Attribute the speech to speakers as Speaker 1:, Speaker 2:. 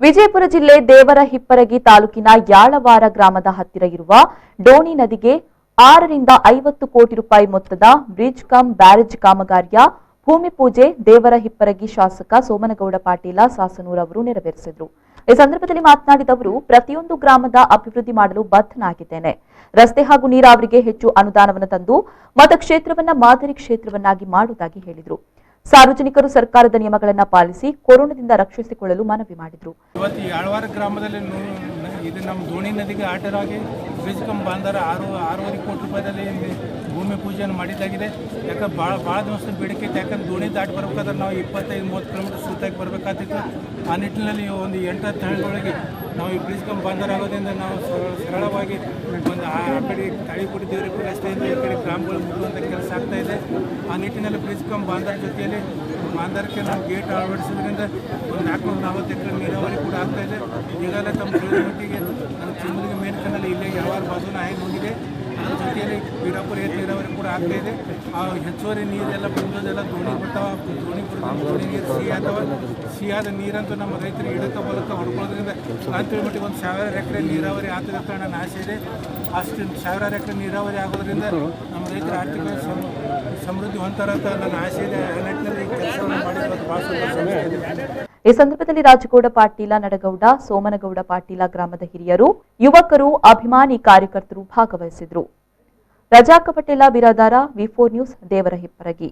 Speaker 1: ವಿಜಯಪುರ ಜಿಲ್ಲೆ ದೇವರಹಿಪ್ಪರಗಿ ತಾಲೂಕಿನ ಯಾಳವಾರ ಗ್ರಾಮದ ಹತ್ತಿರ ಇರುವ ಡೋಣಿ ನದಿಗೆ 6 ರಿಂದ 50 ಕೋಟಿ ರೂಪಾಯಿ ಮೊತ್ತದ ಬ್ರಿಡ್ಜ್ ಕಮ್ ಬ್ಯಾರೇಜ್ ಕಾಮಗಾರಿಯ ಭೂಮಿ ಪೂಜೆ ದೇವರಹಿಪ್ಪರಗಿ ಶಾಸಕ ಸೋಮನಗೌಡ ಪಾಟೀಲ ಸಾಸನೂರ್ ಅವರು ನೆರವೇರಿಸಿದರು। ಈ ಸಂದರ್ಭದಲ್ಲಿ ಮಾತನಾಡಿದ ಅವರು, ಪ್ರತಿಯೊಂದು ಗ್ರಾಮದ ಅಭಿವೃದ್ಧಿ ಮಾಡಲು ಬದ್ಧನಾಗಿದ್ದೇನೆ। ರಸ್ತೆ ಹಾಗೂ ನೀರಾವರಿಗೆ ಹೆಚ್ಚು ಅನುದಾನವನ್ನು ತಂದು ಮತಕ್ಷೇತ್ರವನ್ನ ಮಾದರಿ ಕ್ಷೇತ್ರವನ್ನಾಗಿ ಮಾಡುವುದಾಗಿ ಹೇಳಿದರು। ಸಾರ್ವಜನಿಕರು ಸರ್ಕಾರದ ನಿಯಮಗಳನ್ನು ಪಾಲಿಸಿ ಕೊರೋನಾದಿಂದ ರಕ್ಷಿಸಿಕೊಳ್ಳಲು ಮನವಿ ಮಾಡಿದರು।
Speaker 2: ಇವತ್ತು ಯಾಳವಾರ ಗ್ರಾಮದಲ್ಲಿ ಇದು ನಮ್ಮ ದೋಣಿ ನದಿಗೆ ಆಟರಾಗಿ ಬ್ರಿಡ್ಜ್ ಕಮ್ ಬಾಂಧರ 6.5 ಕೋಟಿ ರೂಪಾಯಿದಲ್ಲಿ ಭೂಮಿ ಪೂಜೆಯನ್ನು ಮಾಡಿದ್ದಾಗಿದೆ। ಯಾಕಂದ್ರೆ ಭಾಳ ದಿವಸ ಬೇಡಿಕೆ ಇತ್ತು। ಯಾಕಂದ್ರೆ ದೋಣಿ ದಾಟಿ ಬರಬೇಕಾದ್ರೆ ನಾವು 25-30 ಕಿಲೋಮೀಟರ್ ಸುತ್ತಾಗಿ ಬರಬೇಕಾಗ್ತಿತ್ತು। ಆ ನಿಟ್ಟಿನಲ್ಲಿ ಒಂದು 8-10 ಹಳ್ಳಿಗಳಿಗೆ ನಾವು ಈ ಬ್ರಿಡ್ಜ್ ಕಮ್ ಬಾಂಧರ ಆಗೋದ್ರಿಂದ ನಾವು ಸರಳವಾಗಿ ಒಂದು ಆ ಕಡೆ ತಾಳಿಕೋಟಿ ದೇವರಿಗೆ ರಸ್ತೆಯಿಂದ ಈ ಕಡೆ ಗ್ರಾಮಗಳು ಮುಗಿಯುವಂಥ ಕೆಲಸ ಆಗ್ತಾಯಿದೆ। ಆ ನಿಟ್ಟಿನಲ್ಲಿ ಬ್ರಿಡ್ಜ್ ಕಮ್ ಬಾಂಧರ ಜೊತೆಯಲ್ಲಿ ಬಾಂಧರಕ್ಕೆ ನಾವು ಗೇಟ್ ಅಳವಡಿಸೋದ್ರಿಂದ ಒಂದು 440 ಎಕರೆ ನೀರಾವರಿ ಕೂಡ ಆಗ್ತಾಯಿದೆ। ಈಗಾಗಲೇ ತಮ್ಮ ಮಟ್ಟಿಗೆ ನಮ್ಮ ಚಿಮ್ಮಲಿಗೆ ಮೇನ್ ಕಣ್ಣಲ್ಲಿ ಇಲ್ಲೇ ಯಾವಾರ ಬಾಜುನ ಆಗಿ ಹೋಗಿದೆ। ಅದರ ಜೊತೆಯಲ್ಲಿ ವೀರಾಪುರ ನೀರಾವರಿ ಕೂಡ ಆಗ್ತಾಯಿದೆ। ಆ ಹೆಚ್ಚುವರಿ ನೀರೆಲ್ಲ ಬಂದೋದೆಲ್ಲ ದೋಣಿ ಬರ್ತಾವ, ದೋಣಿ ನೀರು ಸಿಹಿಯಾದ ನೀರಂತೂ ನಮ್ಮ ರೈತರಿಗೆ ಇಡಕ ಬಲಕ ಹೊಡ್ಕೊಳ್ಳೋದ್ರಿಂದ ಅಂತೇಳಿ ಮಟ್ಟಿಗೆ ಒಂದು 1000 ಎಕರೆ ನೀರಾವರಿ ಆಗ್ತದೆ ಅಂತ ನನ್ನ ಆಸೆ ಇದೆ। ಅಷ್ಟು 1000 ಎಕರೆ ನೀರಾವರಿ ಆಗೋದ್ರಿಂದ ನಮ್ಮ ರೈತರ ಆರ್ಥಿಕ ಸಮೃದ್ಧಿ ಹೊಂತಾರಂತ ನನ್ನ ಆಸೆ ಇದೆ। ಆ ನಿಟ್ಟಿನಲ್ಲಿ ಕೆಲಸವನ್ನು ಮಾಡಿರೋದು ಭಾಳ ಸಂತೋಷ।
Speaker 1: ಈ ಸಂದರ್ಭದಲ್ಲಿ ರಾಜಗೌಡ ಪಾಟೀಲ, ನಡಗೌಡ, ಸೋಮನಗೌಡ ಪಾಟೀಲ ಗ್ರಾಮದ ಹಿರಿಯರು, ಯುವಕರು, ಅಭಿಮಾನಿ ಕಾರ್ಯಕರ್ತರು ಭಾಗವಹಿಸಿದರು। ರಜಾಕ ಪಟೇಲ ಬಿರಾದಾರ, ವಿ4 ನ್ಯೂಸ್, ದೇವರಹಿಪ್ಪರಗಿ।